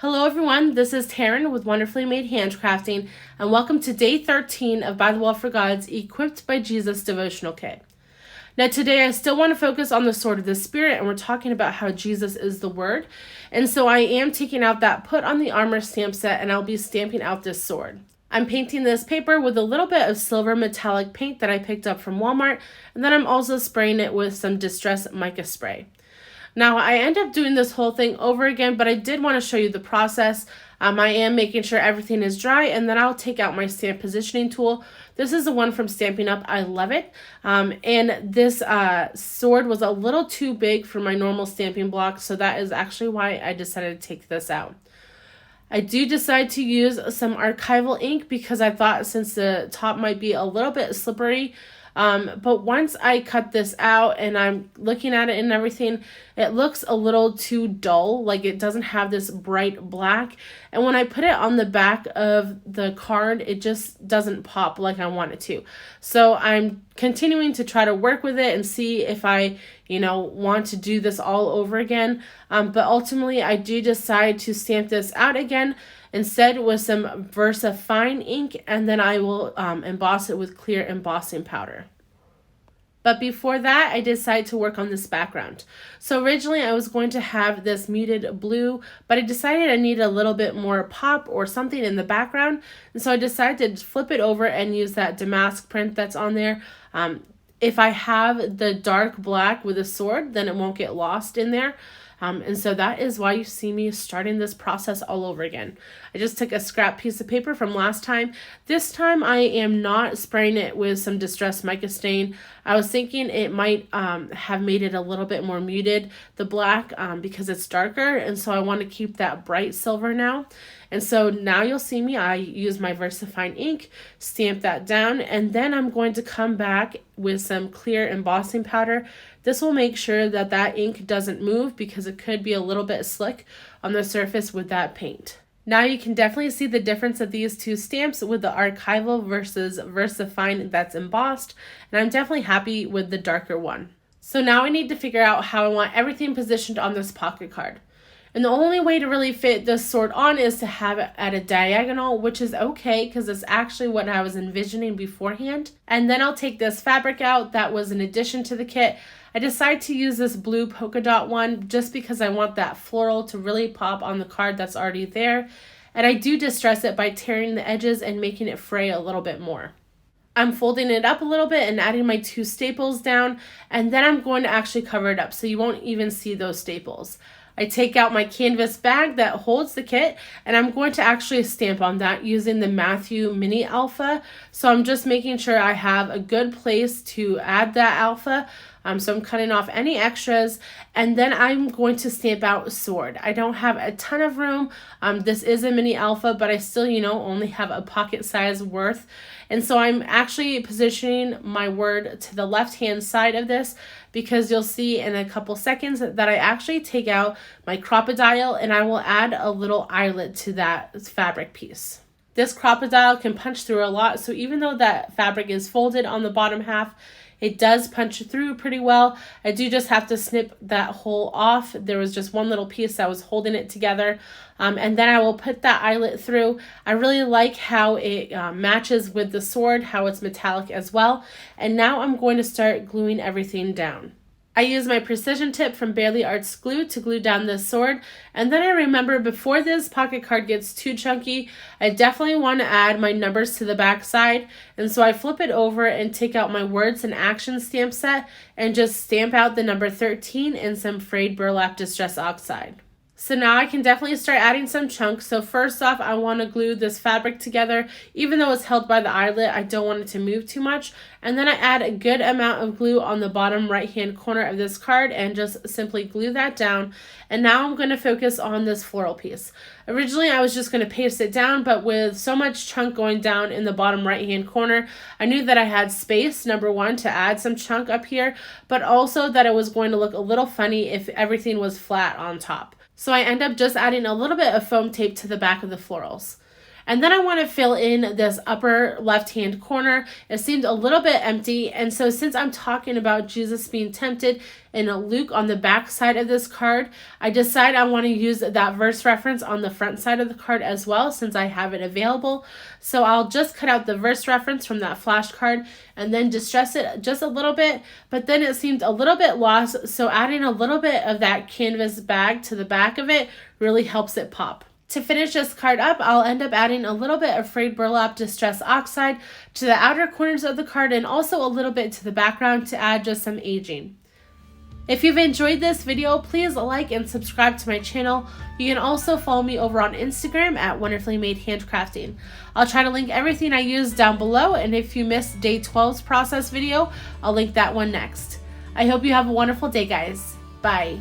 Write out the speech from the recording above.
Hello everyone, this is Taryn with Wonderfully Made Handcrafting, and welcome to day 13 of By the Wall for God's Equipped by Jesus devotional kit. Now today I still want to focus on the sword of the Spirit, and we're talking about how Jesus is the Word. And so I am taking out that Put on the Armor stamp set, and I'll be stamping out this sword. I'm painting this paper with a little bit of silver metallic paint that I picked up from Walmart, and then I'm also spraying it with some distress mica spray. Now, I end up doing this whole thing over again, but I did want to show you the process. I am making sure everything is dry, and then I'll take out my stamp positioning tool. This is the one from Stampin' Up. I love it. And this sword was a little too big for my normal stamping block, so that is actually why I decided to take this out. I do decide to use some archival ink because I thought since the top might be a little bit slippery, but once I cut this out and I'm looking at it and everything, it looks a little too dull, like it doesn't have this bright black. And when I put it on the back of the card, it just doesn't pop like I want it to. So I'm continuing to try to work with it and see if I, want to do this all over again. But ultimately, I do decide to stamp this out again instead with some VersaFine ink, and then I will emboss it with clear embossing powder. But before that, I decided to work on this background. So originally I was going to have this muted blue, but I decided I needed a little bit more pop or something in the background. And so I decided to flip it over and use that damask print that's on there. If I have the dark black with a sword, then it won't get lost in there. And so that is why you see me starting this process all over again. I just took a scrap piece of paper from last time. This time I am not spraying it with some distressed mica stain. I was thinking it might have made it a little bit more muted, the black, because it's darker. And so I want to keep that bright silver now. And so now you'll see me, I use my VersaFine ink, stamp that down, and then I'm going to come back with some clear embossing powder. This will make sure that that ink doesn't move because it could be a little bit slick on the surface with that paint. Now you can definitely see the difference of these two stamps with the archival versus VersaFine that's embossed, and I'm definitely happy with the darker one. So now I need to figure out how I want everything positioned on this pocket card. And the only way to really fit this sword on is to have it at a diagonal, which is okay because it's actually what I was envisioning beforehand. And then I'll take this fabric out that was an addition to the kit. I decided to use this blue polka dot one just because I want that floral to really pop on the card that's already there. And I do distress it by tearing the edges and making it fray a little bit more. I'm folding it up a little bit and adding my two staples down, and then I'm going to actually cover it up so you won't even see those staples. I take out my canvas bag that holds the kit, and I'm going to actually stamp on that using the Matthew Mini Alpha. So I'm just making sure I have a good place to add that alpha. So I'm cutting off any extras, and then I'm going to stamp out sword. I don't have a ton of room. This is a mini alpha, but I still, only have a pocket size worth. And so I'm actually positioning my word to the left-hand side of this because you'll see in a couple seconds that I actually take out my crocodile and I will add a little eyelet to that fabric piece. This crocodile can punch through a lot, so even though that fabric is folded on the bottom half, it does punch through pretty well. I do just have to snip that hole off. There was just one little piece that was holding it together. And then I will put that eyelet through. I really like how it matches with the sword, how it's metallic as well. And now I'm going to start gluing everything down. I use my precision tip from Barely Arts glue to glue down this sword, and then I remember before this pocket card gets too chunky, I definitely want to add my numbers to the back side, and so I flip it over and take out my words and action stamp set and just stamp out the number 13 in some frayed burlap distress oxide. So now I can definitely start adding some chunks. So first off, I want to glue this fabric together. Even though it's held by the eyelet, I don't want it to move too much. And then I add a good amount of glue on the bottom right-hand corner of this card and just simply glue that down. And now I'm going to focus on this floral piece. Originally, I was just going to paste it down, but with so much chunk going down in the bottom right-hand corner, I knew that I had space, number one, to add some chunk up here, but also that it was going to look a little funny if everything was flat on top. So I end up just adding a little bit of foam tape to the back of the florals. And then I want to fill in this upper left-hand corner. It seemed a little bit empty, and so since I'm talking about Jesus being tempted in Luke on the back side of this card, I decide I want to use that verse reference on the front side of the card as well, since I have it available. So I'll just cut out the verse reference from that flashcard and then distress it just a little bit, but then it seemed a little bit lost, so adding a little bit of that canvas bag to the back of it really helps it pop. To finish this card up, I'll end up adding a little bit of Frayed Burlap Distress Oxide to the outer corners of the card and also a little bit to the background to add just some aging. If you've enjoyed this video, please like and subscribe to my channel. You can also follow me over on Instagram at Wonderfully Made Handcrafting. I'll try to link everything I use down below, and if you missed day 12's process video, I'll link that one next. I hope you have a wonderful day, guys. Bye.